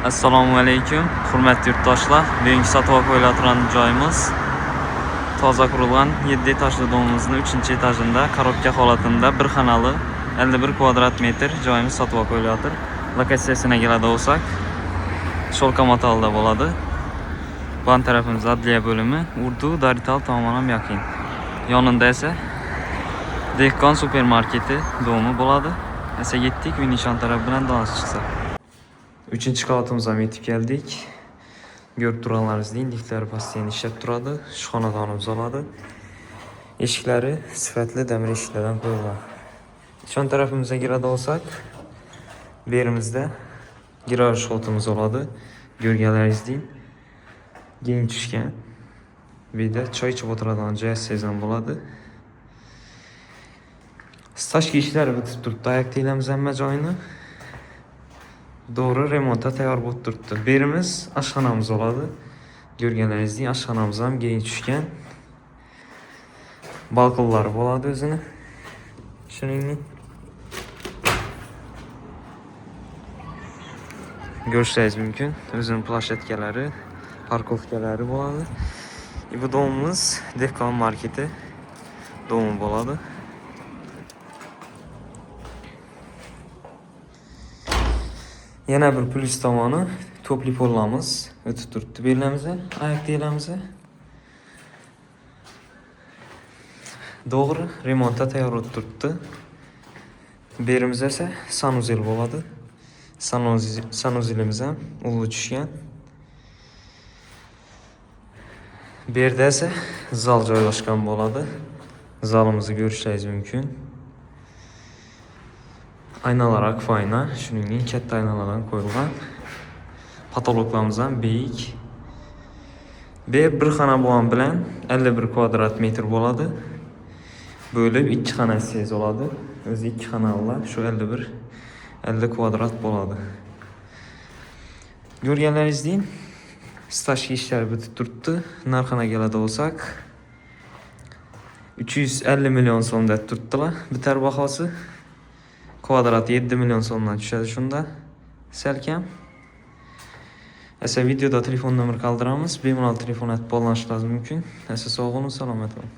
Assalomu alaykum, hurmatli yurtdoshlar. Bugungi sotib qo'yiladigan joyimiz toza qurilgan 7 etajli domimizning 3-etajida korobka holatida bir xonali 51 kvadrat metr joyimiz sotib qo'yilayotir. Lokatsiyasiga keladigan bo'lsak, Sholka matalda bo'ladi. Ban tarafimiz adliya bo'limi, Urdu Darital tomonam yaqin. Yonida esa Dehqon supermarketi domi bo'ladi. Esa yetdik uy nishon taraf bilan tanishib chiqsak. 3-qavatimizga yetib keldik. Ko'rib turganlaringizdek, liftlar postiyan ishlab turadi. Shu xonadonimiz bo'ladi. Eshiklari sifatli demir eshiklardan qo'yilgan. Ishon tarafimizga kiradigan bo'lsak, bu yerimizda garaj xotimiz bo'ladi. Ko'rganlaringizdek, keng tushgan. Bu yerda choy ichib o'tiradigan joy sezon bo'ladi. Stashki ishlari bitib turibdi. Ayaqlaymiz hamma joyini. Doğru remonta tayyor bo'lib turibdi. Bu yerimiz oshxonamiz bo'ladi. Ko'rganlaringizdek, oshxonamiz ham keng tushgan. Balkonlari bo'ladi o'zini. Shuningdek, ko'rishingiz mumkin. O'zining plashatkalari, parkovkalari bo'ladi. Bu domimiz Dehqon marketi domi bo'ladi. Yana bir plus tomoni to'pli pollarimiz o'tib turibdi. Belamiz, oyoq deyilamiz. To'g'ri remontda tayyor bo'lib turibdi. Bu yerimiz esa sanuzel bo'ladi. Sanuzelimiz ham ulug' tushgan. Bu yerda esa zal joylashgan bo'ladi. Zalimizni ko'rishingiz mumkin. Aynalar akfayna, shuningdek katta aynalardan qo'yilgan. Patologlarimiz ham biik. Bu bir xona bo'lgan bilan 51 kvadrat metr bo'ladi. Bo'lib 2 xona siz bo'ladi. O'zi 2 xonalar shu 50 kvadrat bo'ladi. Ko'rganlaringizdek, stashki ishlari bitib turibdi. Narxini keladigan bo'lsak, 350 million so'mda turibdilar. Bitar bahosi kvadrat 7 million so'mdan tushadi shunda. Salkam. Esa videoda telefon nomer qoldiramiz. Bemalol telefon atib bog'lanishingiz mumkin. Esa sog' bo'lin, salomat bo'ling.